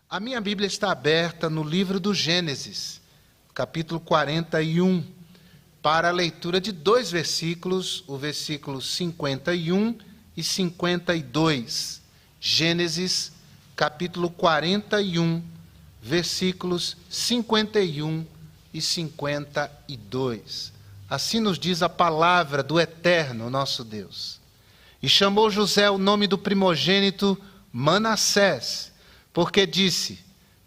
A minha Bíblia está aberta no livro do Gênesis, capítulo 41, para a leitura de dois versículos, o versículo 51 e 52. Gênesis, capítulo 41, versículos 51 e 52. Assim nos diz a palavra do Eterno, nosso Deus. E chamou José o nome do primogênito Manassés, porque disse: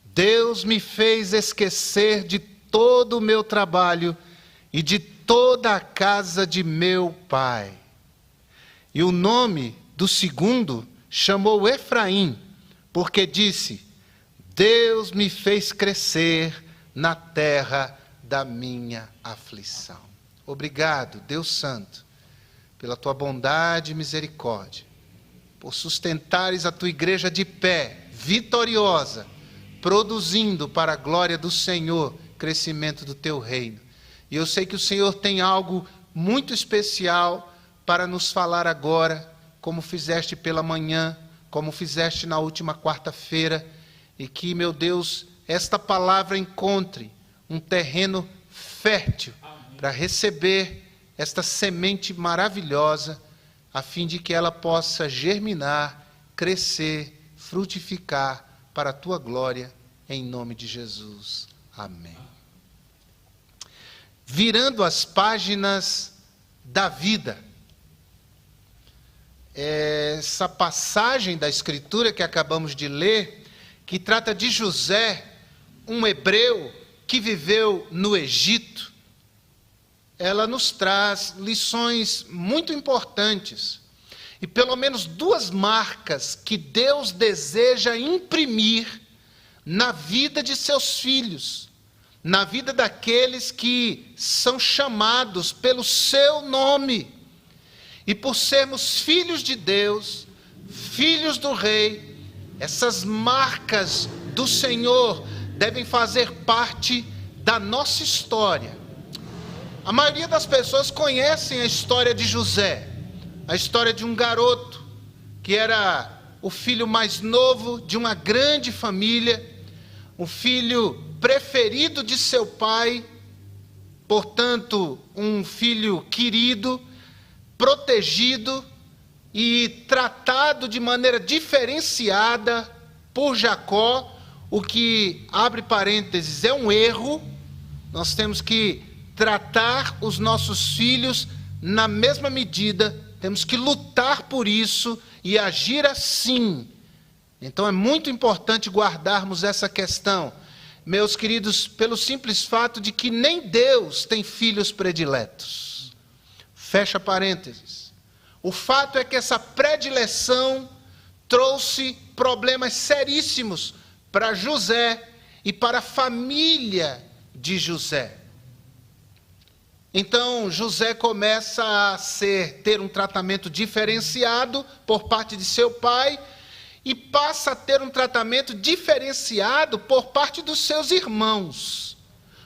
Deus me fez esquecer de todo o meu trabalho e de toda a casa de meu pai. E o nome do segundo chamou Efraim, porque disse: Deus me fez crescer na terra da minha aflição. Obrigado, Deus Santo, pela tua bondade e misericórdia, por sustentares a tua igreja de pé, vitoriosa, produzindo para a glória do Senhor crescimento do teu reino. E eu sei que o Senhor tem algo muito especial para nos falar agora, como fizeste pela manhã, como fizeste na última quarta-feira, e que, meu Deus, esta palavra encontre um terreno fértil para receber esta semente maravilhosa, a fim de que ela possa germinar, crescer, frutificar para a tua glória, em nome de Jesus. Amém. Virando as páginas da vida. Essa passagem da Escritura que acabamos de ler, que trata de José, um hebreu que viveu no Egito, ela nos traz lições muito importantes. E pelo menos duas marcas que Deus deseja imprimir na vida de seus filhos, na vida daqueles que são chamados pelo seu nome. E por sermos filhos de Deus, filhos do Rei, essas marcas do Senhor devem fazer parte da nossa história. A maioria das pessoas conhecem a história de José, a história de um garoto que era o filho mais novo de uma grande família, o filho preferido de seu pai, portanto, um filho querido, protegido e tratado de maneira diferenciada por Jacó, o que, abre parênteses, é um erro. Nós temos que tratar os nossos filhos na mesma medida, temos que lutar por isso e agir assim. Então é muito importante guardarmos essa questão, meus queridos, pelo simples fato de que nem Deus tem filhos prediletos. Fecha parênteses. O fato é que essa predileção trouxe problemas seríssimos para José e para a família de José. Então, José começa a ter um tratamento diferenciado por parte de seu pai e passa a ter um tratamento diferenciado por parte dos seus irmãos.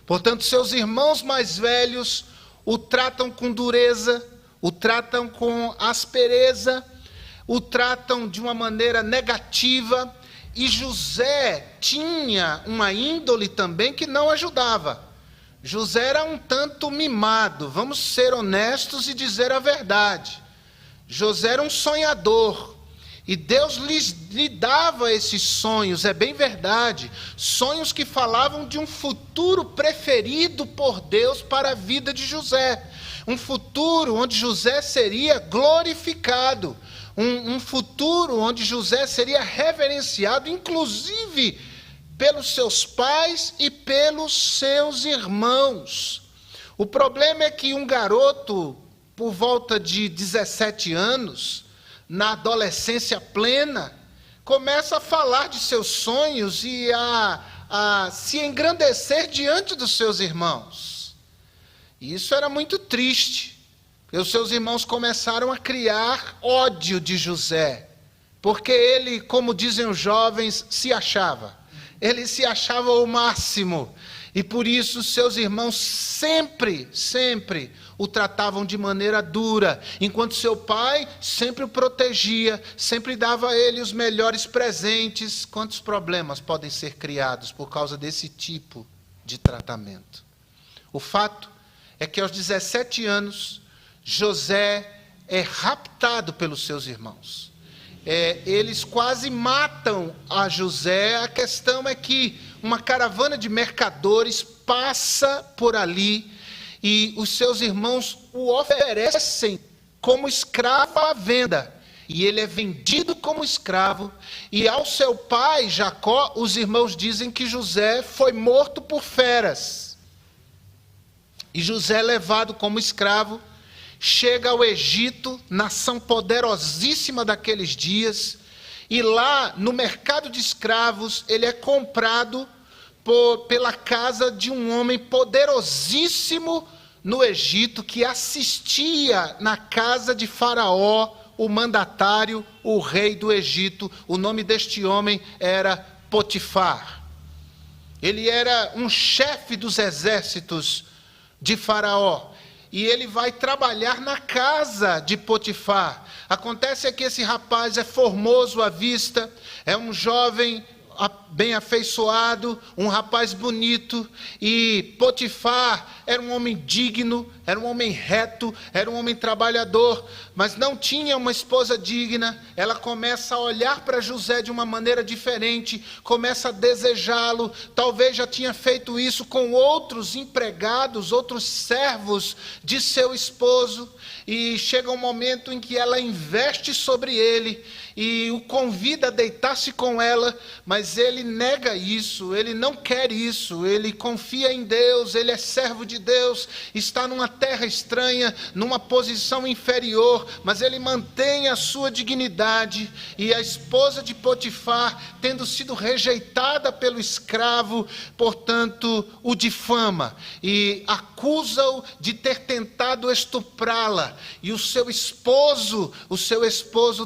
Portanto, seus irmãos mais velhos o tratam com dureza, o tratam com aspereza, o tratam de uma maneira negativa, e José tinha uma índole também que não ajudava. José era um tanto mimado, vamos ser honestos e dizer a verdade. José era um sonhador, e Deus lhe dava esses sonhos, é bem verdade, sonhos que falavam de um futuro preferido por Deus para a vida de José, um futuro onde José seria glorificado, um futuro onde José seria reverenciado, inclusive pelos seus pais e pelos seus irmãos. O problema é que um garoto, por volta de 17 anos, na adolescência plena, começa a falar de seus sonhos e a se engrandecer diante dos seus irmãos. E isso era muito triste, porque os seus irmãos começaram a criar ódio de José, porque ele, como dizem os jovens, se achava. Ele se achava o máximo, E por isso seus irmãos sempre o tratavam de maneira dura, enquanto seu pai sempre o protegia, sempre dava a ele os melhores presentes. Quantos problemas podem ser criados por causa desse tipo de tratamento? O fato é que aos 17 anos, José é raptado pelos seus irmãos. Eles quase matam a José. A questão é que uma caravana de mercadores passa por ali e os seus irmãos o oferecem como escravo à venda. E ele é vendido como escravo. E ao seu pai, Jacó, os irmãos dizem que José foi morto por feras. E José é levado como escravo, chega ao Egito, nação poderosíssima daqueles dias, e lá no mercado de escravos ele é comprado pela casa de um homem poderosíssimo no Egito, que assistia na casa de Faraó, o mandatário, o rei do Egito. O nome deste homem era Potifar. Ele era um chefe dos exércitos de Faraó. E ele vai trabalhar na casa de Potifar. Acontece que esse rapaz é formoso à vista, é um jovem bem afeiçoado, um rapaz bonito, e Potifar era um homem digno, era um homem reto, era um homem trabalhador, mas não tinha uma esposa digna. Ela começa a olhar para José de uma maneira diferente, começa a desejá-lo. Talvez já tinha feito isso com outros empregados, outros servos de seu esposo, e chega um momento em que ela investe sobre ele e o convida a deitar-se com ela, mas ele nega isso, ele não quer isso, ele confia em Deus, ele é servo de Deus, está numa terra estranha, numa posição inferior, mas ele mantém a sua dignidade. E a esposa de Potifar, tendo sido rejeitada pelo escravo, portanto, o difama e acusa-o de ter tentado estuprá-la, e o seu esposo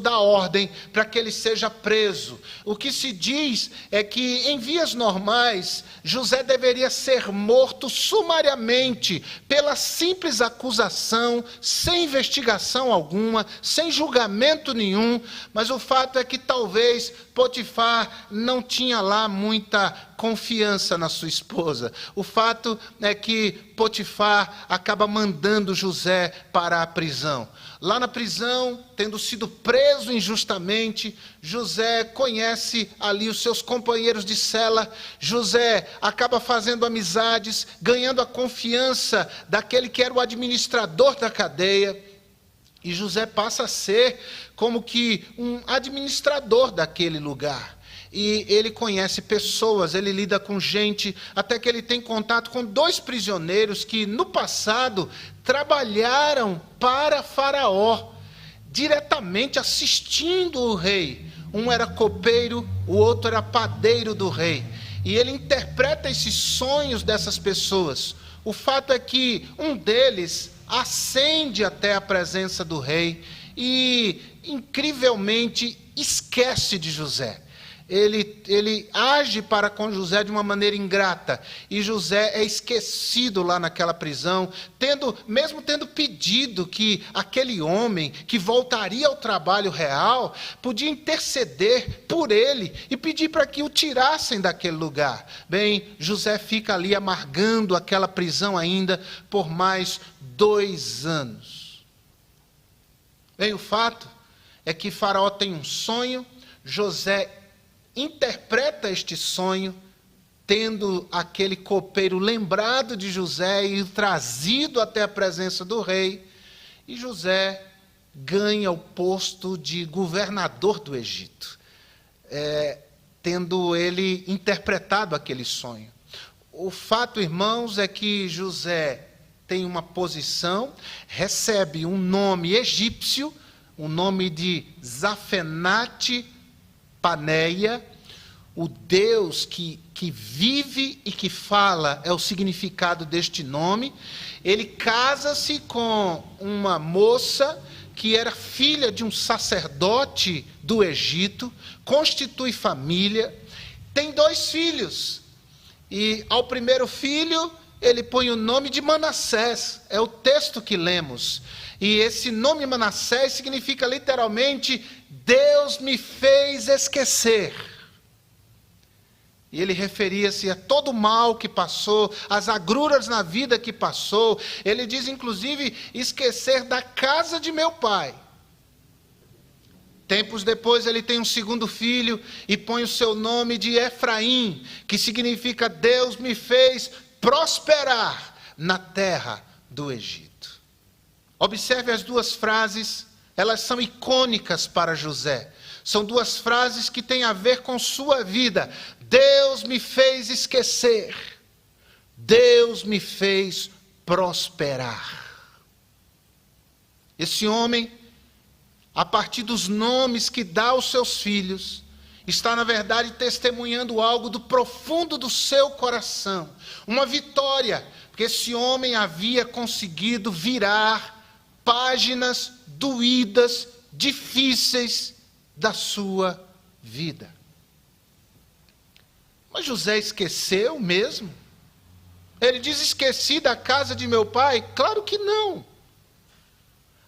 dá ordem para que ele seja preso. O que se diz é que, em vias normais, José deveria ser morto sumariamente pela simples acusação, sem investigação alguma, sem julgamento nenhum, mas o fato é que talvez Potifar não tinha lá muita confiança na sua esposa. O fato é que Potifar acaba mandando José para a prisão. Lá na prisão, tendo sido preso injustamente, José conhece ali os seus companheiros de cela. José acaba fazendo amizades, ganhando a confiança daquele que era o administrador da cadeia. E José passa a ser como que um administrador daquele lugar. E ele conhece pessoas, ele lida com gente, até que ele tem contato com 2 prisioneiros que no passado trabalharam para Faraó, diretamente assistindo o rei. Um era copeiro, o outro era padeiro do rei. E ele interpreta esses sonhos dessas pessoas. O fato é que um deles ascende até a presença do rei e, incrivelmente, esquece de José. Ele age para com José de uma maneira ingrata, e José é esquecido lá naquela prisão, mesmo tendo pedido que aquele homem que voltaria ao trabalho real podia interceder por ele e pedir para que o tirassem daquele lugar. Bem, José fica ali amargando aquela prisão ainda por mais 2 anos. Bem, o fato é que Faraó tem um sonho, José interpreta este sonho, tendo aquele copeiro lembrado de José e trazido até a presença do rei, e José ganha o posto de governador do Egito, tendo ele interpretado aquele sonho. O fato, irmãos, é que José tem uma posição, recebe um nome egípcio, o nome de Zafenate Paneia, o Deus que vive e que fala é o significado deste nome. Ele casa-se com uma moça que era filha de um sacerdote do Egito, constitui família, tem 2 filhos. E ao primeiro filho, ele põe o nome de Manassés. É o texto que lemos. E esse nome Manassés significa literalmente, Deus me fez esquecer. E ele referia-se a todo o mal que passou, as agruras na vida que passou. Ele diz, inclusive, esquecer da casa de meu pai. Tempos depois ele tem um segundo filho e põe o seu nome de Efraim, que significa Deus me fez prosperar na terra do Egito. Observe as duas frases, elas são icônicas para José. São duas frases que têm a ver com sua vida. Deus me fez esquecer. Deus me fez prosperar. Esse homem, a partir dos nomes que dá aos seus filhos, está, na verdade, testemunhando algo do profundo do seu coração. Uma vitória, porque esse homem havia conseguido virar páginas doídas, difíceis da sua vida. Mas José esqueceu mesmo? Ele diz, esqueci da casa de meu pai? Claro que não.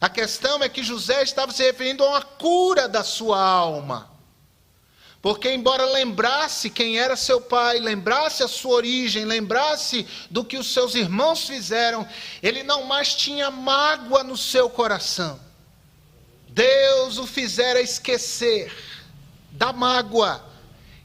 A questão é que José estava se referindo a uma cura da sua alma. Porque embora lembrasse quem era seu pai, lembrasse a sua origem, lembrasse do que os seus irmãos fizeram, ele não mais tinha mágoa no seu coração. Deus o fizera esquecer da mágoa,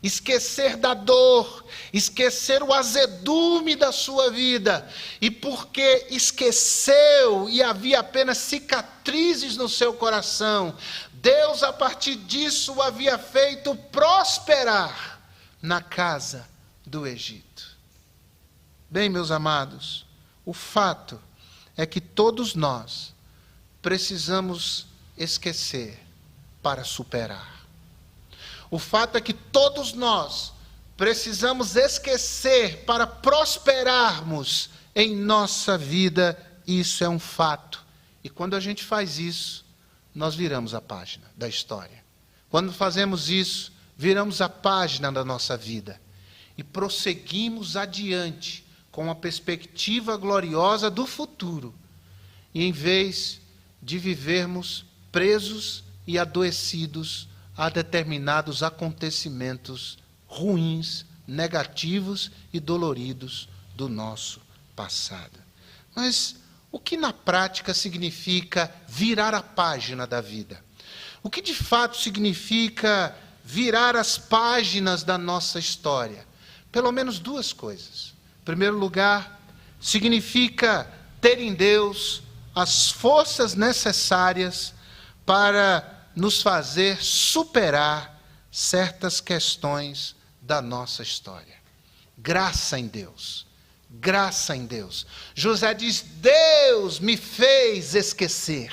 esquecer da dor, esquecer o azedume da sua vida. E porque esqueceu e havia apenas cicatrizes no seu coração, Deus, a partir disso, o havia feito prosperar na casa do Egito. Bem, meus amados, o fato é que todos nós precisamos esquecer para superar. O fato é que todos nós precisamos esquecer para prosperarmos em nossa vida. Isso é um fato. E quando a gente faz isso, nós viramos a página da história. Quando fazemos isso, viramos a página da nossa vida e prosseguimos adiante com a perspectiva gloriosa do futuro. E em vez de vivermos presos e adoecidos a determinados acontecimentos ruins, negativos e doloridos do nosso passado. Mas o que na prática significa virar a página da vida? O que de fato significa virar as páginas da nossa história? Pelo menos duas coisas. Em primeiro lugar, significa ter em Deus as forças necessárias para nos fazer superar certas questões da nossa história. Graça em Deus. Graça em Deus. José diz, Deus me fez esquecer.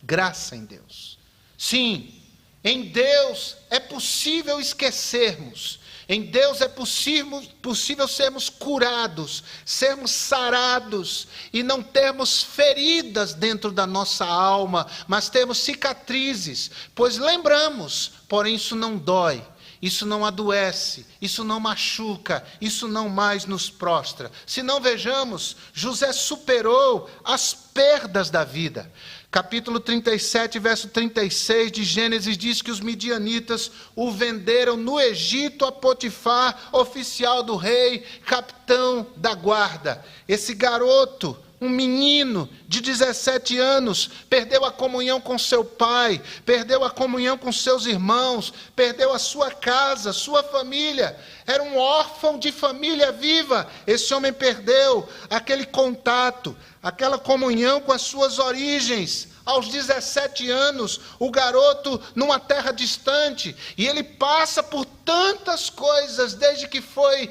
Graça em Deus. Sim, em Deus é possível esquecermos. Em Deus é possível sermos curados, sermos sarados e não termos feridas dentro da nossa alma, mas termos cicatrizes, pois lembramos, porém isso não dói. Isso não adoece, isso não machuca, isso não mais nos prostra. Se não vejamos, José superou as perdas da vida. Capítulo 37, verso 36 de Gênesis diz que os midianitas o venderam no Egito a Potifar, oficial do rei, capitão da guarda. Esse garoto, um menino de 17 anos, perdeu a comunhão com seu pai, perdeu a comunhão com seus irmãos, perdeu a sua casa, sua família. Era um órfão de família viva. Esse homem perdeu aquele contato, aquela comunhão com as suas origens. Aos 17 anos, o garoto numa terra distante, e ele passa por tantas coisas, desde que foi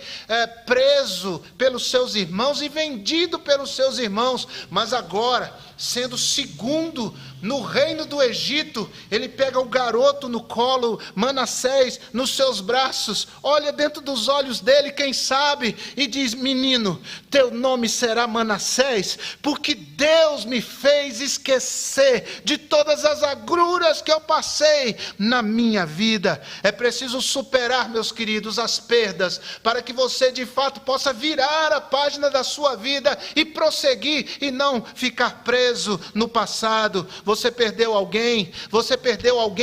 preso pelos seus irmãos e vendido pelos seus irmãos, mas agora, sendo segundo No reino do Egito, ele pega o garoto no colo, Manassés, nos seus braços, olha dentro dos olhos dele, quem sabe, e diz: menino, teu nome será Manassés, porque Deus me fez esquecer de todas as agruras que eu passei na minha vida. É preciso superar, meus queridos, as perdas, para que você de fato possa virar a página da sua vida e prosseguir, e não ficar preso no passado. Você perdeu alguém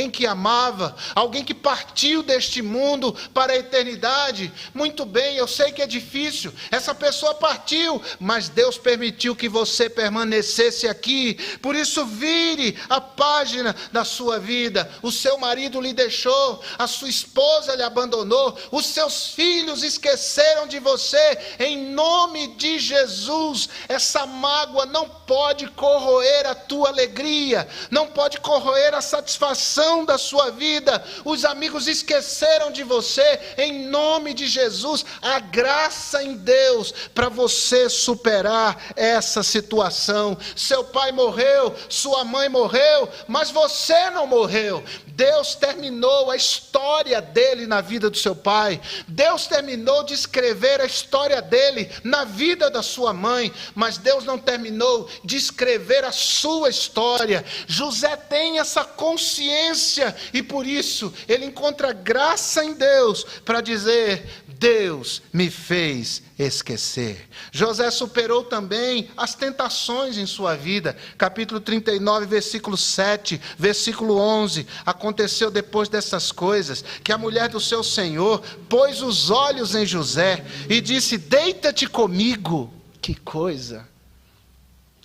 que amava, alguém que partiu deste mundo para a eternidade. Muito bem, eu sei que é difícil, essa pessoa partiu, mas Deus permitiu que você permanecesse aqui. Por isso, vire a página da sua vida. O seu marido lhe deixou, a sua esposa lhe abandonou, os seus filhos esqueceram de você. Em nome de Jesus, essa mágoa não pode corroer a tua alegria, não pode corroer a satisfação da sua vida. Os amigos esqueceram de você. Em nome de Jesus, a graça em Deus para você superar essa situação. Seu pai morreu, sua mãe morreu, mas você não morreu. Deus terminou a história dele na vida do seu pai. Deus terminou de escrever a história dele na vida da sua mãe, mas Deus não terminou de escrever a sua história. José tem essa consciência e por isso ele encontra graça em Deus para dizer: Deus me fez esquecer. José superou também as tentações em sua vida. Capítulo 39, versículo 7, versículo 11. Aconteceu depois dessas coisas que a mulher do seu senhor pôs os olhos em José e disse: deita-te comigo. Que coisa!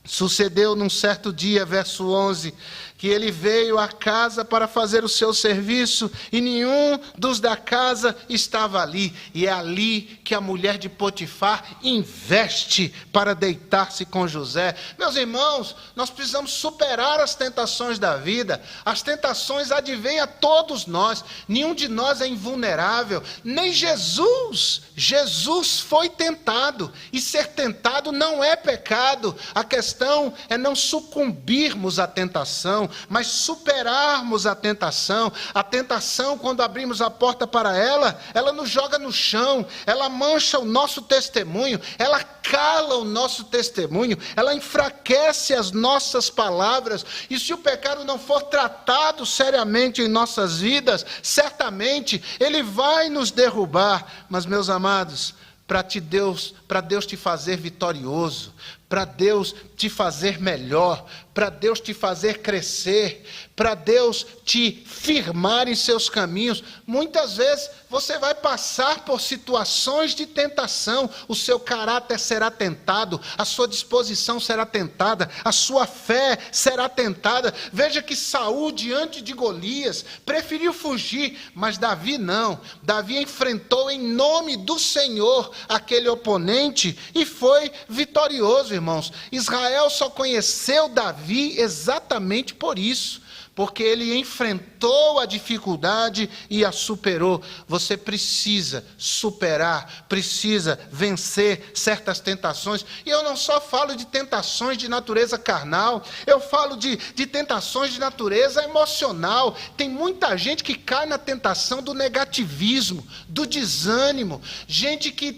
Sucedeu num certo dia, verso 11, que ele veio à casa para fazer o seu serviço, e nenhum dos da casa estava ali. E é ali que a mulher de Potifar investe para deitar-se com José. Meus irmãos, nós precisamos superar as tentações da vida. As tentações advêm a todos nós. Nenhum de nós é invulnerável. Nem Jesus. Jesus foi tentado. E ser tentado não é pecado. A questão é não sucumbirmos à tentação, mas superarmos a tentação. A tentação, quando abrimos a porta para ela, ela nos joga no chão, ela mancha o nosso testemunho, ela cala o nosso testemunho, ela enfraquece as nossas palavras. E se o pecado não for tratado seriamente em nossas vidas, certamente ele vai nos derrubar. Mas, meus amados, para Deus te fazer vitorioso, para Deus te fazer melhor, para Deus te fazer crescer, para Deus te firmar em seus caminhos, muitas vezes você vai passar por situações de tentação. O seu caráter será tentado, a sua disposição será tentada, a sua fé será tentada. Veja que Saul, diante de Golias, preferiu fugir, mas Davi não. Davi enfrentou em nome do Senhor aquele oponente e foi vitorioso, irmãos. Israel só conheceu Davi exatamente por isso, porque ele enfrentou a dificuldade e a superou. Você precisa superar, precisa vencer certas tentações. E eu não só falo de tentações de natureza carnal, eu falo de tentações de natureza emocional. Tem muita gente que cai na tentação do negativismo, do desânimo. Gente que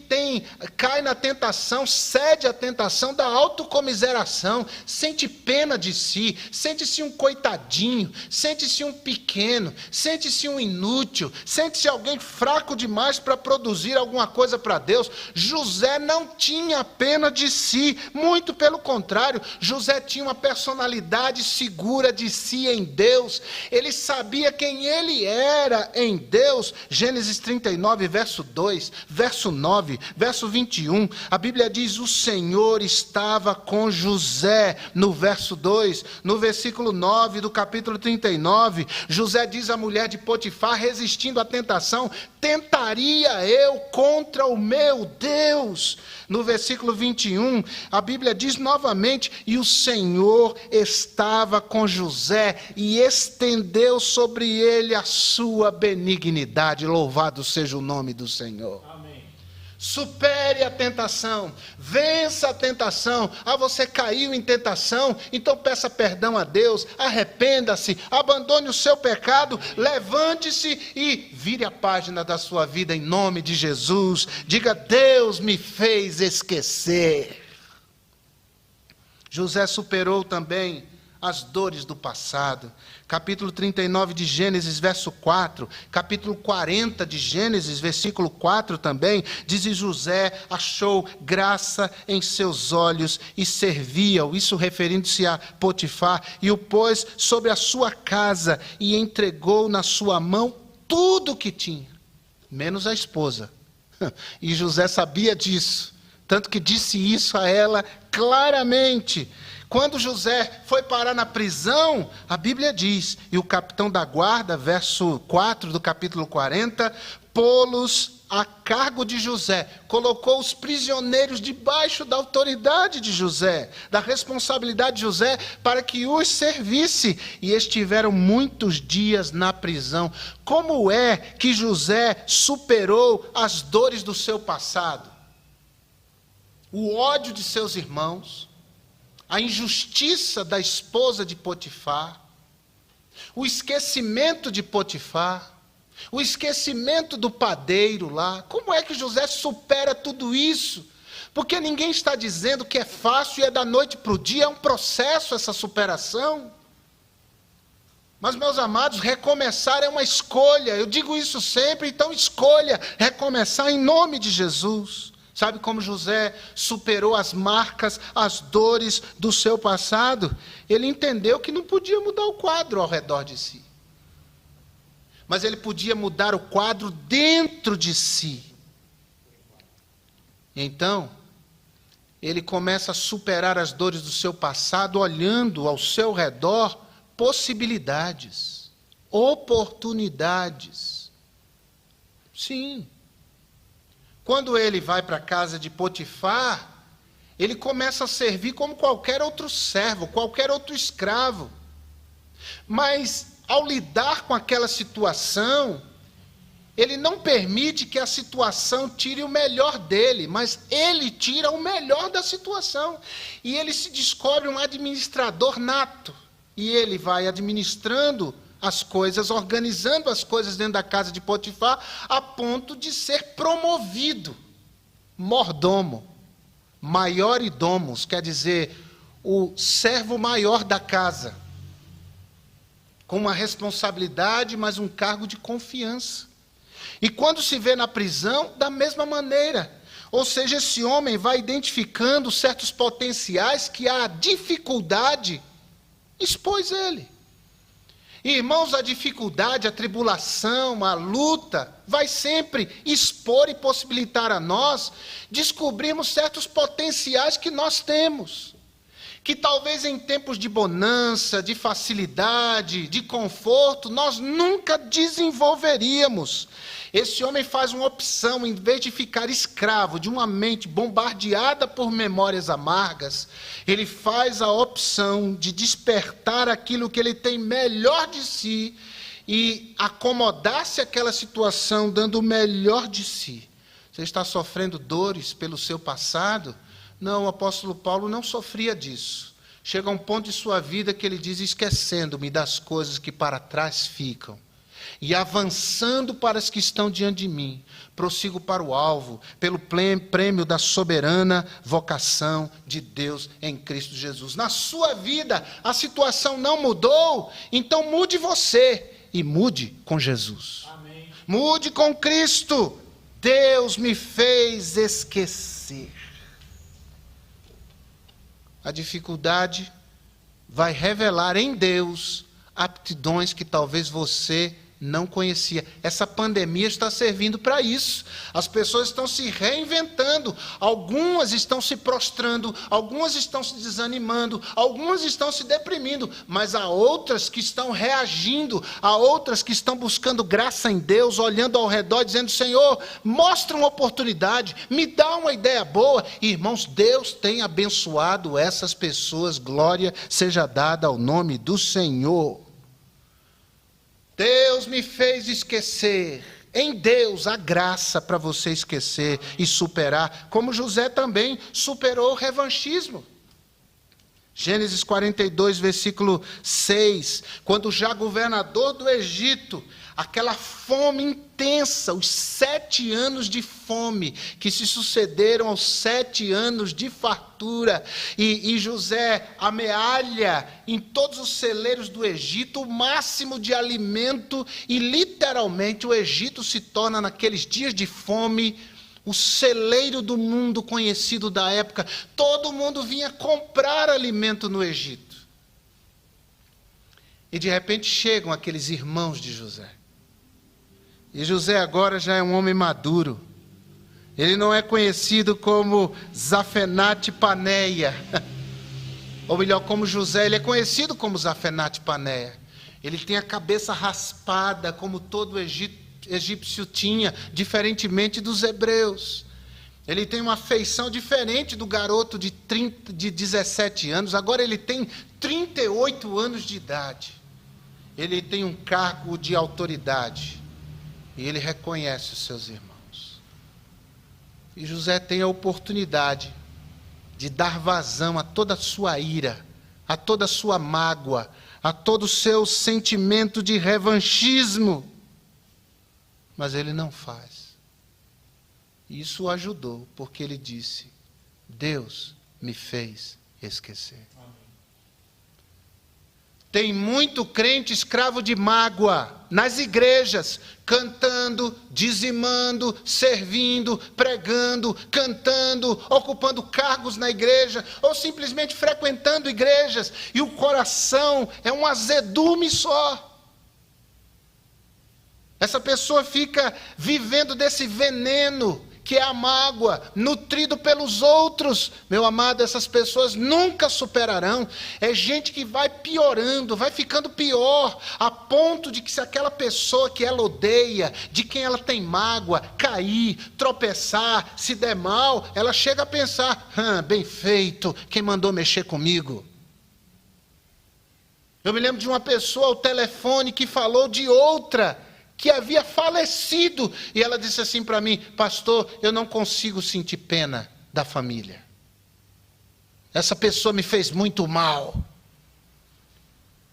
cai na tentação, cede à tentação da autocomiseração, sente pena de si, sente-se um coitadinho, sente-se um pequeno, sente-se um inútil, sente-se alguém fraco demais para produzir alguma coisa para Deus. José não tinha pena de si, muito pelo contrário. José tinha uma personalidade segura de si em Deus. Ele sabia quem ele era em Deus. Gênesis 39, verso 2, verso 9, verso 21, a Bíblia diz: o Senhor estava com José, no verso 2, no versículo 9 do capítulo 39, José diz à mulher de Potifar, resistindo à tentação: tentaria eu contra o meu Deus? No versículo 21, a Bíblia diz novamente: e o Senhor estava com José e estendeu sobre ele a sua benignidade. Louvado seja o nome do Senhor. Amém. Supere a tentação, vença a tentação. Você caiu em tentação, então peça perdão a Deus, arrependa-se, abandone o seu pecado, levante-se e vire a página da sua vida em nome de Jesus. Diga: Deus me fez esquecer. José superou também as dores do passado. Capítulo 39 de Gênesis, verso 4. Capítulo 40 de Gênesis, versículo 4 também. Diz: e José achou graça em seus olhos e servia-o. Isso referindo-se a Potifar. E o pôs sobre a sua casa e entregou na sua mão tudo o que tinha, menos a esposa. E José sabia disso. Tanto que disse isso a ela claramente. Quando José foi parar na prisão, a Bíblia diz, e o capitão da guarda, verso 4 do capítulo 40, pô-los a cargo de José, colocou os prisioneiros debaixo da autoridade de José, da responsabilidade de José, para que os servisse, e estiveram muitos dias na prisão. Como é que José superou as dores do seu passado? O ódio de seus irmãos, a injustiça da esposa de Potifar, o esquecimento de Potifar, o esquecimento do padeiro lá. Como é que José supera tudo isso? Porque ninguém está dizendo que é fácil e é da noite para o dia, é um processo essa superação. Mas, meus amados, recomeçar é uma escolha. Eu digo isso sempre, então escolha recomeçar em nome de Jesus. Sabe como José superou as marcas, as dores do seu passado? Ele entendeu que não podia mudar o quadro ao redor de si. Mas ele podia mudar o quadro dentro de si. Então, ele começa a superar as dores do seu passado, olhando ao seu redor possibilidades, oportunidades. Sim. Quando ele vai para a casa de Potifar, ele começa a servir como qualquer outro servo, qualquer outro escravo. Mas, ao lidar com aquela situação, ele não permite que a situação tire o melhor dele, mas ele tira o melhor da situação. E ele se descobre um administrador nato. E ele vai administrando as coisas, organizando as coisas dentro da casa de Potifar, a ponto de ser promovido. Mordomo, maioridomos, quer dizer, o servo maior da casa, com uma responsabilidade, mas um cargo de confiança. E quando se vê na prisão, da mesma maneira. Ou seja, esse homem vai identificando certos potenciais que a dificuldade expôs ele. Irmãos, a dificuldade, a tribulação, a luta, vai sempre expor e possibilitar a nós descobrirmos certos potenciais que nós temos, que talvez em tempos de bonança, de facilidade, de conforto, nós nunca desenvolveríamos. Esse homem faz uma opção, em vez de ficar escravo de uma mente bombardeada por memórias amargas, ele faz a opção de despertar aquilo que ele tem melhor de si e acomodar-se àquela situação, dando o melhor de si. Você está sofrendo dores pelo seu passado? Não, o apóstolo Paulo não sofria disso. Chega um ponto de sua vida que ele diz: esquecendo-me das coisas que para trás ficam, e avançando para as que estão diante de mim, prossigo para o alvo, pelo prêmio da soberana vocação de Deus em Cristo Jesus. Na sua vida, a situação não mudou, então mude você e mude com Jesus. Amém. Mude com Cristo. Deus me fez esquecer. A dificuldade vai revelar em Deus aptidões que talvez você não conhecia. Essa pandemia está servindo para isso. As pessoas estão se reinventando. Algumas estão se prostrando, algumas estão se desanimando, algumas estão se deprimindo, mas há outras que estão reagindo, há outras que estão buscando graça em Deus, olhando ao redor, dizendo: Senhor, mostra uma oportunidade, me dá uma ideia boa. E, irmãos, Deus tem abençoado essas pessoas. Glória seja dada ao nome do Senhor. Deus me fez esquecer. em Deus há graça para você esquecer e superar, como José também superou o revanchismo. Gênesis 42, versículo 6, quando já governador do Egito, aquela fome intensa, os 7 anos de fome que se sucederam aos 7 anos de fartura, e José amealha em todos os celeiros do Egito o máximo de alimento, e literalmente o Egito se torna, naqueles dias de fome, o celeiro do mundo conhecido da época. Todo mundo vinha comprar alimento no Egito. E de repente chegam aqueles irmãos de José. E José agora já é um homem maduro. Ele não é conhecido como Zafenate Paneia. Ou melhor, como José, ele é conhecido como Zafenate Paneia. Ele tem a cabeça raspada, como todo egípcio tinha, diferentemente dos hebreus. Ele tem uma feição diferente do garoto de 17 anos. Agora ele tem 38 anos de idade. Ele tem um cargo de autoridade. E ele reconhece os seus irmãos. E José tem a oportunidade de dar vazão a toda a sua ira, a toda a sua mágoa, a todo o seu sentimento de revanchismo. Mas ele não faz. E isso o ajudou, porque ele disse: Deus me fez esquecer. Amém. Tem muito crente escravo de mágoa nas igrejas, cantando, dizimando, servindo, pregando, cantando, ocupando cargos na igreja, ou simplesmente frequentando igrejas, e o coração é um azedume só. Essa pessoa fica vivendo desse veneno, que é a mágoa, nutrido pelos outros. Meu amado, essas pessoas nunca superarão. É gente que vai piorando, vai ficando pior, a ponto de que, se aquela pessoa que ela odeia, de quem ela tem mágoa, cair, tropeçar, se der mal, ela chega a pensar: bem feito, quem mandou mexer comigo? Eu me lembro de uma pessoa ao telefone que falou de outra que havia falecido, e ela disse assim para mim: pastor, eu não consigo sentir pena da família. Essa pessoa me fez muito mal.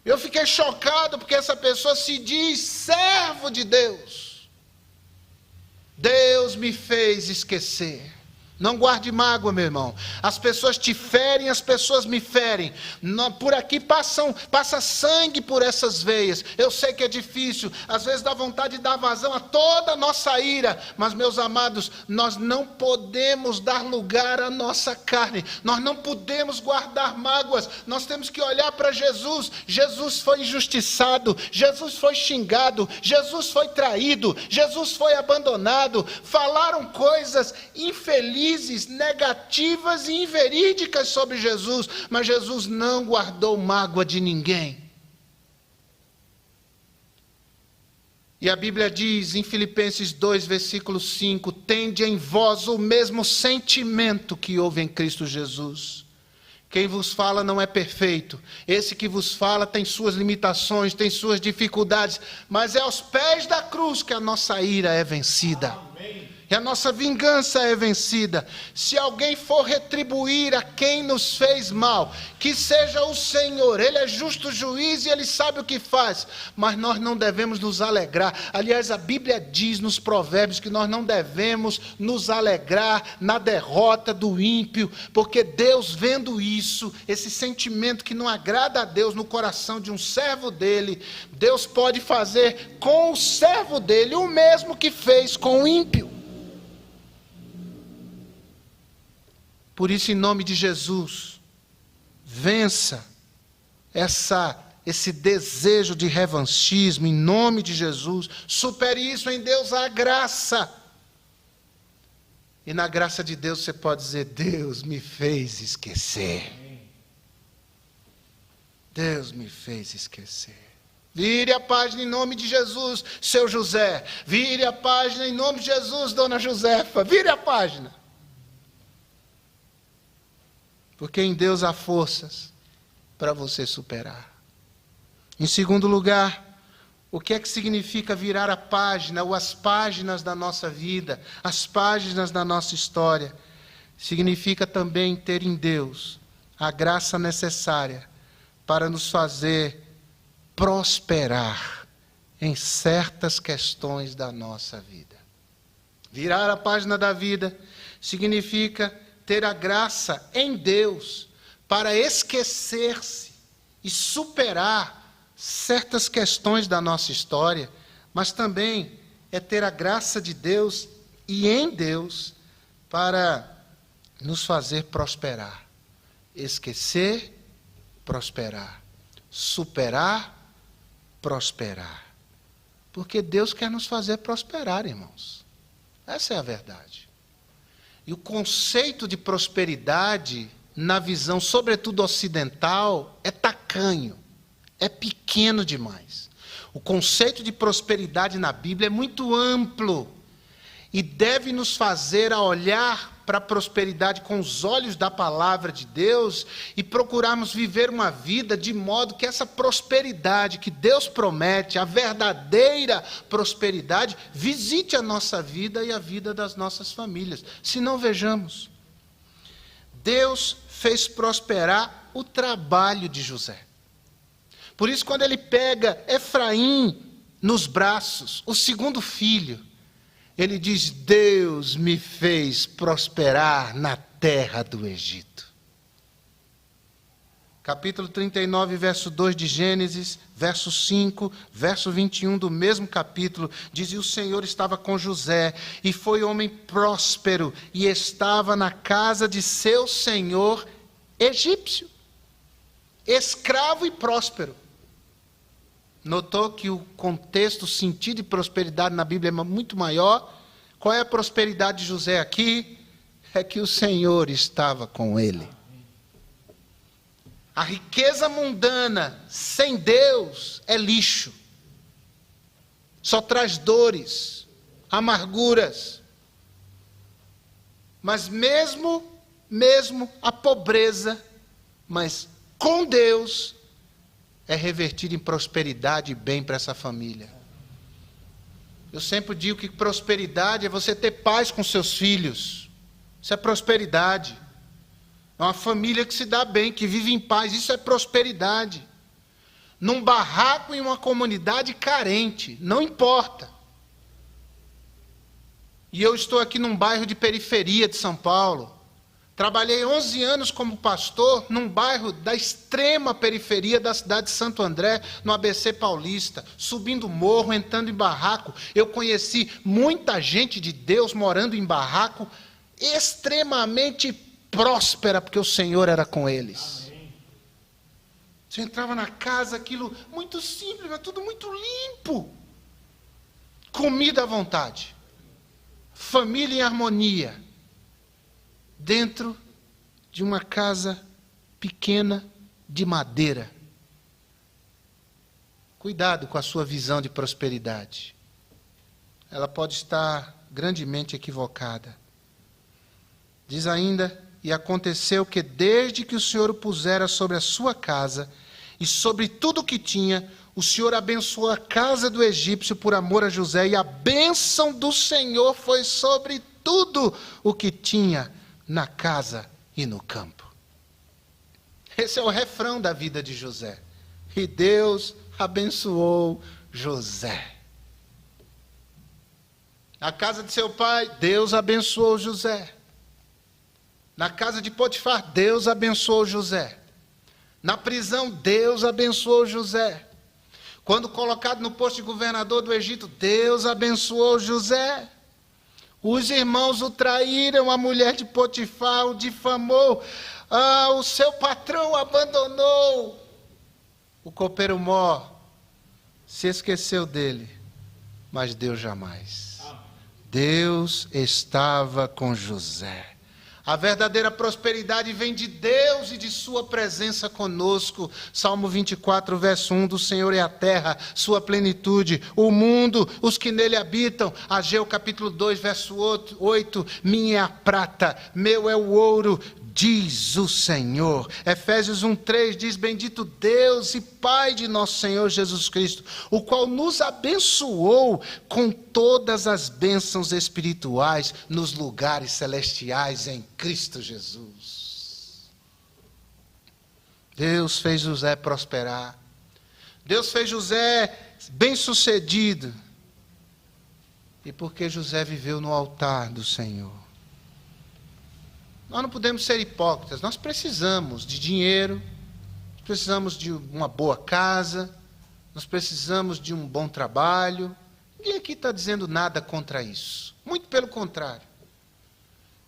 Eu fiquei chocado, porque essa pessoa se diz servo de Deus. Deus me fez esquecer. Não guarde mágoa, meu irmão. As pessoas te ferem, as pessoas me ferem. Por aqui passa sangue por essas veias. Eu sei que é difícil. Às vezes dá vontade de dar vazão a toda a nossa ira. Mas, meus amados, nós não podemos dar lugar à nossa carne. Nós não podemos guardar mágoas. Nós temos que olhar para Jesus. Jesus foi injustiçado. Jesus foi xingado. Jesus foi traído. Jesus foi abandonado. Falaram coisas infelizes, negativas e inverídicas sobre Jesus, mas Jesus não guardou mágoa de ninguém. E a Bíblia diz em Filipenses 2, versículo 5: tende em vós o mesmo sentimento que houve em Cristo Jesus. Quem vos fala não é perfeito. Esse que vos fala tem suas limitações, tem suas dificuldades, mas é aos pés da cruz que a nossa ira é vencida. Amém. E a nossa vingança é vencida. Se alguém for retribuir a quem nos fez mal, que seja o Senhor. Ele é justo juiz e Ele sabe o que faz. Mas nós não devemos nos alegrar. Aliás, a Bíblia diz nos Provérbios que nós não devemos nos alegrar na derrota do ímpio, porque Deus, vendo isso, esse sentimento que não agrada a Deus no coração de um servo dele, Deus pode fazer com o servo dele o mesmo que fez com o ímpio. Por isso, em nome de Jesus, vença esse desejo de revanchismo, em nome de Jesus. Supere isso, em Deus há graça. E na graça de Deus você pode dizer: Deus me fez esquecer. Deus me fez esquecer. Vire a página em nome de Jesus, seu José. Vire a página em nome de Jesus, dona Josefa. Vire a página. Porque em Deus há forças para você superar. Em segundo lugar, O que é que significa virar a página, ou as páginas da nossa vida, as páginas da nossa história? Significa também ter em Deus a graça necessária para nos fazer prosperar em certas questões da nossa vida. Virar a página da vida significa ter a graça em Deus para esquecer-se e superar certas questões da nossa história, mas também é ter a graça de Deus e em Deus para nos fazer prosperar. Esquecer, prosperar. Superar, prosperar. Porque Deus quer nos fazer prosperar, irmãos. Essa é a verdade. E o conceito de prosperidade, na visão, sobretudo ocidental, é tacanho, é pequeno demais. O conceito de prosperidade na Bíblia é muito amplo e deve nos fazer a olhar para a prosperidade com os olhos da palavra de Deus e procurarmos viver uma vida de modo que essa prosperidade que Deus promete, a verdadeira prosperidade, visite a nossa vida e a vida das nossas famílias. Se não, vejamos, Deus fez prosperar o trabalho de José. Por isso, quando ele pega Efraim nos braços, o segundo filho, ele diz: Deus me fez prosperar na terra do Egito. Capítulo 39, verso 2 de Gênesis, verso 5, verso 21 do mesmo capítulo, diz: E o Senhor estava com José, e foi homem próspero, e estava na casa de seu senhor egípcio. Escravo e próspero. Notou que o contexto, o sentido de prosperidade na Bíblia é muito maior? Qual é a prosperidade de José aqui? É que o Senhor estava com ele. A riqueza mundana sem Deus é lixo. Só traz dores, amarguras. Mas mesmo a pobreza, mas com Deus, é revertido em prosperidade e bem para essa família. Eu sempre digo que prosperidade é você ter paz com seus filhos. Isso é prosperidade. É uma família que se dá bem, que vive em paz. Isso é prosperidade. Num barraco em uma comunidade carente, não importa. E eu estou aqui num bairro de periferia de São Paulo. Trabalhei 11 anos como pastor num bairro da extrema periferia da cidade de Santo André, no ABC Paulista, subindo morro, entrando em barraco. Eu conheci muita gente de Deus morando em barraco, extremamente próspera, porque o Senhor era com eles. Amém. Você entrava na casa, aquilo muito simples, mas tudo muito limpo. Comida à vontade. Família em harmonia. Dentro de uma casa pequena de madeira. Cuidado com a sua visão de prosperidade. Ela pode estar grandemente equivocada. Diz ainda: E aconteceu que desde que o Senhor o pusera sobre a sua casa e sobre tudo o que tinha, o Senhor abençoou a casa do egípcio por amor a José, e a bênção do Senhor foi sobre tudo o que tinha na casa e no campo. Esse é o refrão da vida de José. E Deus abençoou José. Na casa de seu pai, Deus abençoou José. Na casa de Potifar, Deus abençoou José. Na prisão, Deus abençoou José. Quando colocado no posto de governador do Egito, Deus abençoou José. Os irmãos o traíram, a mulher de Potifar o difamou, o seu patrão o abandonou. O copeiro mor se esqueceu dele, mas Deus jamais. Deus estava com José. A verdadeira prosperidade vem de Deus e de sua presença conosco. Salmo 24, verso 1, do Senhor é a terra, sua plenitude, o mundo, os que nele habitam. Ageu capítulo 2, verso 8, minha é a prata, meu é o ouro, diz o Senhor. Efésios 1:3 diz: bendito Deus e Pai de nosso Senhor Jesus Cristo, o qual nos abençoou com todas as bênçãos espirituais nos lugares celestiais em Cristo Jesus. Deus fez José prosperar. Deus fez José bem-sucedido. E porque José viveu no altar do Senhor. Nós não podemos ser hipócritas. Nós precisamos de dinheiro, precisamos de uma boa casa, nós precisamos de um bom trabalho. Ninguém aqui está dizendo nada contra isso. Muito pelo contrário.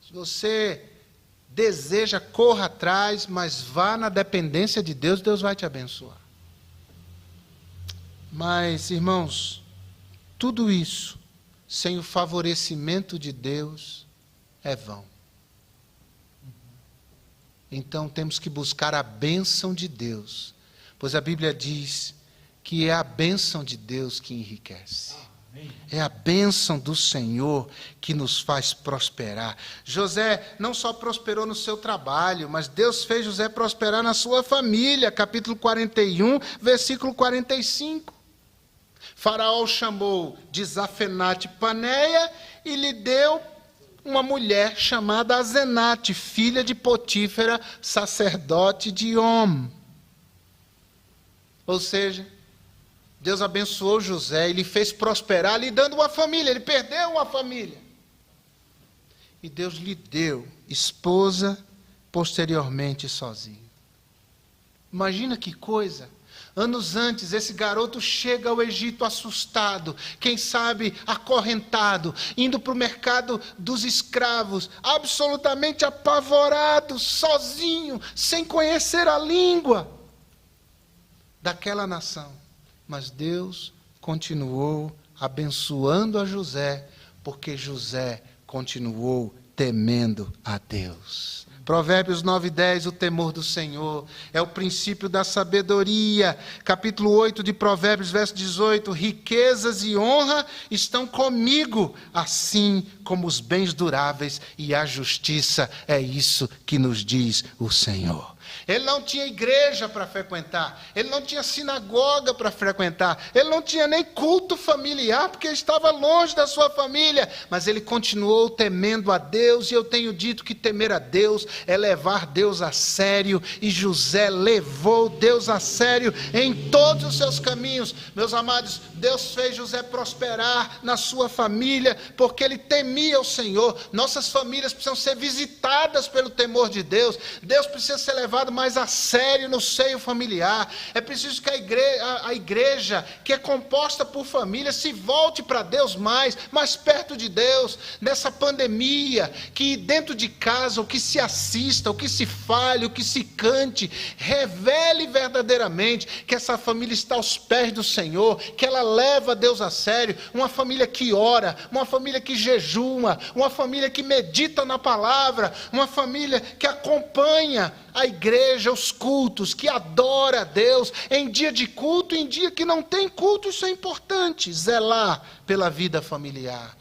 Se você deseja, corra atrás, mas vá na dependência de Deus, Deus vai te abençoar. Mas, irmãos, tudo isso, sem o favorecimento de Deus, é vão. Então temos que buscar a bênção de Deus, pois a Bíblia diz que é a bênção de Deus que enriquece. É a bênção do Senhor que nos faz prosperar. José não só prosperou no seu trabalho, mas Deus fez José prosperar na sua família. Capítulo 41, versículo 45. Faraó o chamou de Zafenate Paneia e lhe deu uma mulher chamada Azenate, filha de Potífera, sacerdote de On. Ou seja, Deus abençoou José e lhe fez prosperar, lhe dando uma família. Ele perdeu uma família. E Deus lhe deu esposa posteriormente sozinho. Imagina que coisa. Anos antes, esse garoto chega ao Egito assustado, quem sabe acorrentado, indo para o mercado dos escravos, absolutamente apavorado, sozinho, sem conhecer a língua daquela nação. Mas Deus continuou abençoando a José, porque José continuou temendo a Deus. Provérbios 9:10, o temor do Senhor é o princípio da sabedoria. Capítulo 8 de Provérbios, verso 18, riquezas e honra estão comigo, assim como os bens duráveis e a justiça. É isso que nos diz o Senhor. Ele não tinha igreja para frequentar, ele não tinha sinagoga para frequentar, ele não tinha nem culto familiar, porque ele estava longe da sua família, mas ele continuou temendo a Deus, e eu tenho dito que temer a Deus é levar Deus a sério, e José levou Deus a sério em todos os seus caminhos. Meus amados, Deus fez José prosperar na sua família, porque ele temia o Senhor. Nossas famílias precisam ser visitadas pelo temor de Deus. Deus precisa ser levado mais a sério no seio familiar. É preciso que a igreja, que é composta por famílias, se volte para Deus mais perto de Deus. Nessa pandemia, que dentro de casa, o que se assista, o que se fale, o que se cante, revele verdadeiramente que essa família está aos pés do Senhor, que ela leva Deus a sério. Uma família que ora, uma família que jejuma, uma família que medita na palavra, uma família que acompanha a igreja, os cultos, que adora a Deus, em dia de culto, em dia que não tem culto. Isso é importante, zelar pela vida familiar.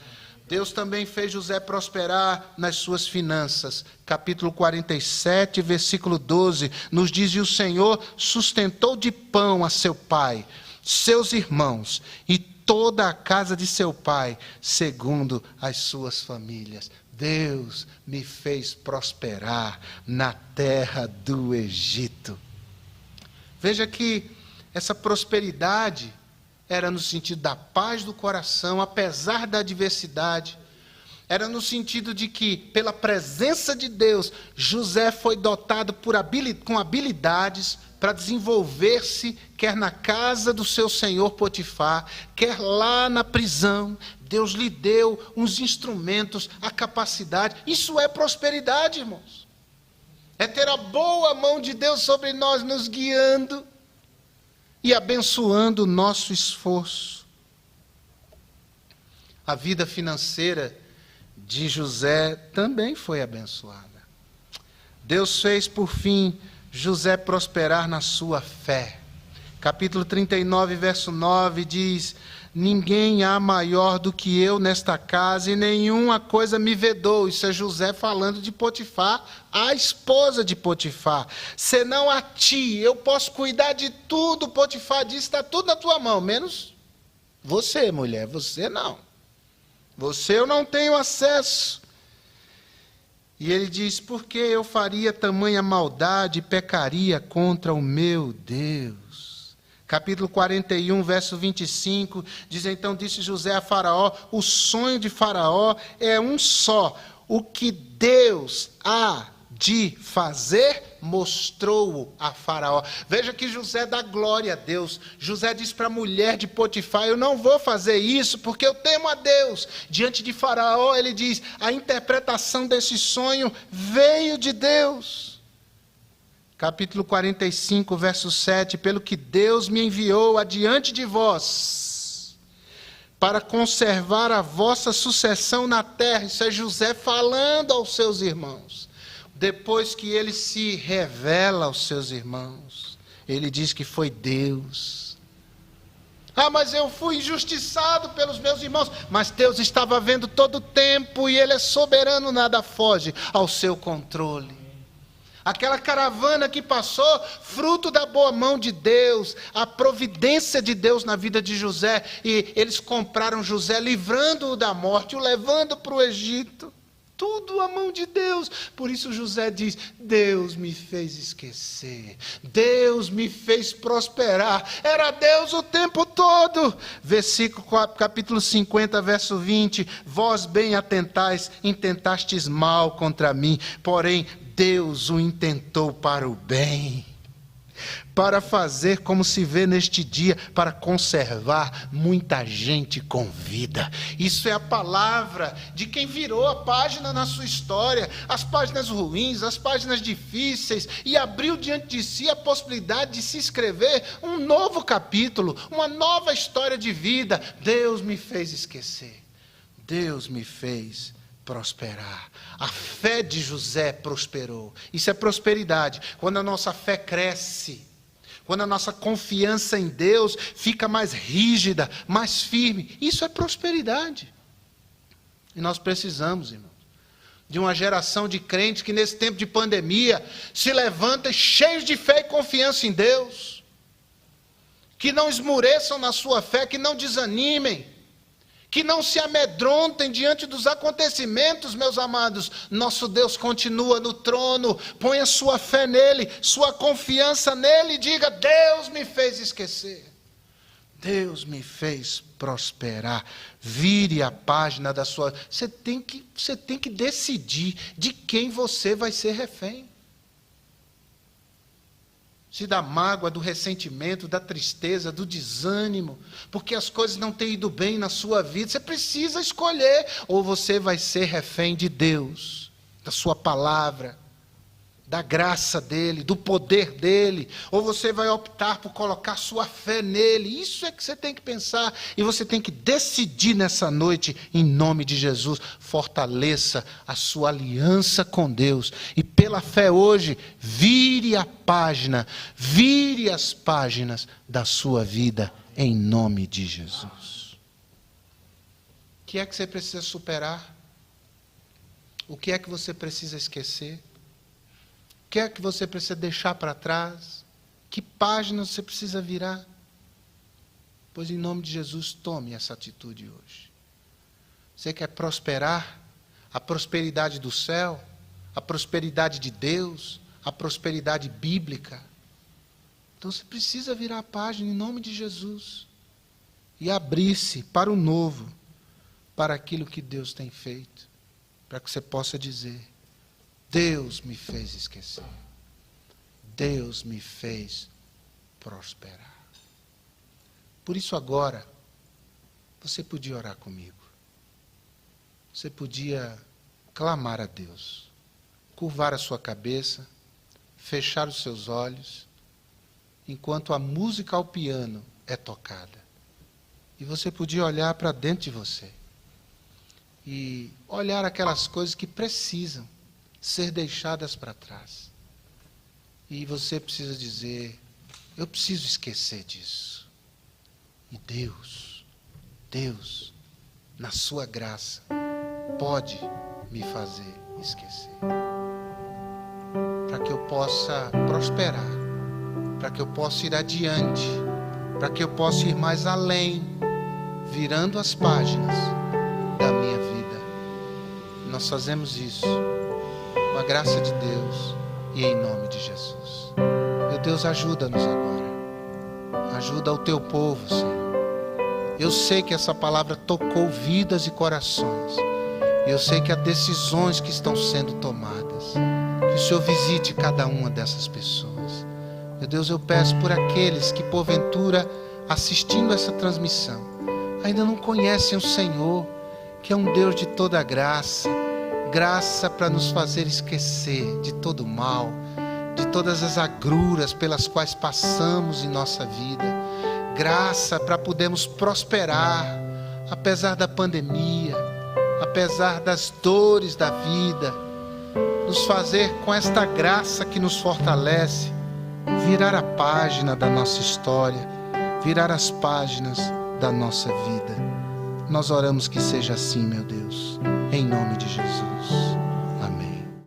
Deus também fez José prosperar nas suas finanças. Capítulo 47, versículo 12, nos diz: e o Senhor sustentou de pão a seu pai, seus irmãos e toda a casa de seu pai, segundo as suas famílias. Deus me fez prosperar na terra do Egito. Veja que essa prosperidade era no sentido da paz do coração, apesar da adversidade. Era no sentido de que, pela presença de Deus, José foi dotado com habilidades para desenvolver-se, quer na casa do seu senhor Potifar, quer lá na prisão. Deus lhe deu uns instrumentos, a capacidade. Isso é prosperidade, irmãos. É ter a boa mão de Deus sobre nós, nos guiando e abençoando o nosso esforço. A vida financeira de José também foi abençoada. Deus fez, por fim, José prosperar na sua fé. Capítulo 39, verso 9 diz: ninguém há maior do que eu nesta casa e nenhuma coisa me vedou. Isso é José falando de Potifar, a esposa de Potifar. Senão a ti, eu posso cuidar de tudo. Potifar disse, está tudo na tua mão, menos você, mulher, você não. Você eu não tenho acesso. E ele diz, por que eu faria tamanha maldade e pecaria contra o meu Deus? Capítulo 41, verso 25, diz, então disse José a Faraó, o sonho de Faraó é um só, o que Deus há de fazer, mostrou-o a Faraó. Veja que José dá glória a Deus. José diz para a mulher de Potifar, eu não vou fazer isso porque eu temo a Deus. Diante de Faraó ele diz, a interpretação desse sonho veio de Deus. Capítulo 45, verso 7, pelo que Deus me enviou adiante de vós, para conservar a vossa sucessão na terra. Isso é José falando aos seus irmãos. Depois que ele se revela aos seus irmãos, ele diz que foi Deus. Ah, mas eu fui injustiçado pelos meus irmãos. Mas Deus estava vendo todo o tempo e Ele é soberano, nada foge ao seu controle. Aquela caravana que passou, fruto da boa mão de Deus, a providência de Deus na vida de José. E eles compraram José, livrando-o da morte, o levando para o Egito. Tudo a mão de Deus. Por isso José diz, Deus me fez esquecer. Deus me fez prosperar. Era Deus o tempo todo. Versículo capítulo 50, verso 20. Vós bem intentastes mal contra mim, porém Deus o intentou para o bem. Para fazer como se vê neste dia, para conservar muita gente com vida. Isso é a palavra de quem virou a página na sua história, as páginas ruins, as páginas difíceis, e abriu diante de si a possibilidade de se escrever um novo capítulo, uma nova história de vida. Deus me fez esquecer, Deus me fez prosperar. A fé de José prosperou. Isso é prosperidade. Quando a nossa fé cresce, quando a nossa confiança em Deus fica mais rígida, mais firme, isso é prosperidade. E nós precisamos, irmãos, de uma geração de crentes que nesse tempo de pandemia se levanta cheios de fé e confiança em Deus, que não esmureçam na sua fé, que não desanimem, que não se amedrontem diante dos acontecimentos, meus amados. Nosso Deus continua no trono. Ponha sua fé nele, sua confiança nele, e diga, Deus me fez esquecer. Deus me fez prosperar. Vire a página da sua... Você tem que decidir de quem você vai ser refém. Se da mágoa, do ressentimento, da tristeza, do desânimo, porque as coisas não têm ido bem na sua vida, você precisa escolher, ou você vai ser refém de Deus, da sua palavra, da graça dele, do poder dele, ou você vai optar por colocar sua fé nele. Isso é que você tem que pensar, e você tem que decidir nessa noite, em nome de Jesus. Fortaleça a sua aliança com Deus, e pela fé hoje, vire a página, vire as páginas da sua vida, em nome de Jesus. O que é que você precisa superar? O que é que você precisa esquecer? O que é que você precisa deixar para trás? Que página você precisa virar? Pois em nome de Jesus, tome essa atitude hoje. Você quer prosperar? A prosperidade do céu, a prosperidade de Deus, a prosperidade bíblica. Então você precisa virar a página em nome de Jesus e abrir-se para o novo, para aquilo que Deus tem feito, para que você possa dizer, Deus me fez esquecer. Deus me fez prosperar. Por isso agora, você podia orar comigo. Você podia clamar a Deus. Curvar a sua cabeça, fechar os seus olhos, enquanto a música ao piano é tocada. E você podia olhar para dentro de você. E olhar aquelas coisas que precisam ser deixadas para trás. E você precisa dizer, eu preciso esquecer disso. E Deus Deus, na sua graça, pode me fazer esquecer. Para que eu possa prosperar, para que eu possa ir adiante, para que eu possa ir mais além, virando as páginas da minha vida. Nós fazemos isso com a graça de Deus e em nome de Jesus. Meu Deus, ajuda-nos agora. Ajuda o teu povo, Senhor. Eu sei que essa palavra tocou vidas e corações. Eu sei que há decisões que estão sendo tomadas. Que o Senhor visite cada uma dessas pessoas. Meu Deus, eu peço por aqueles que porventura, assistindo essa transmissão, ainda não conhecem o Senhor, que é um Deus de toda graça. Graça para nos fazer esquecer de todo o mal, de todas as agruras pelas quais passamos em nossa vida. Graça para podermos prosperar, apesar da pandemia, apesar das dores da vida. Nos fazer com esta graça que nos fortalece, virar a página da nossa história, virar as páginas da nossa vida. Nós oramos que seja assim, meu Deus, em nome de Jesus.